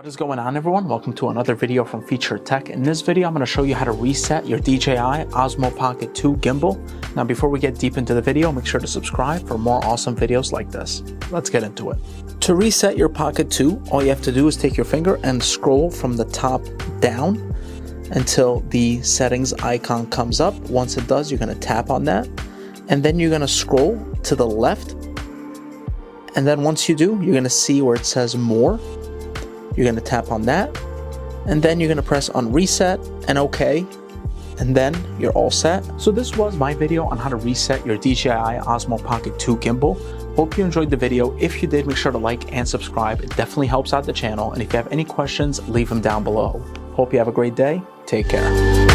What is going on, everyone? Welcome to another video from Featured Tech. In this video, I'm going to show you how to reset your DJI Osmo Pocket 2 gimbal. Now, before we get deep into the video, make sure to subscribe for more awesome videos like this. Let's get into it. To reset your Pocket 2, all you have to do is take your finger and scroll from the top down until the settings icon comes up. Once it does, you're going to tap on that, and then you're going to scroll to the left. And then once you do, you're going to see where it says More. You're going to tap on that, and then you're going to press on reset and OK, and then you're all set. So this was my video on how to reset your DJI Osmo Pocket 2 gimbal. Hope you enjoyed the video. If you did, make sure to like and subscribe. It definitely helps out the channel, and if you have any questions, leave them down below. Hope you have a great day. Take care.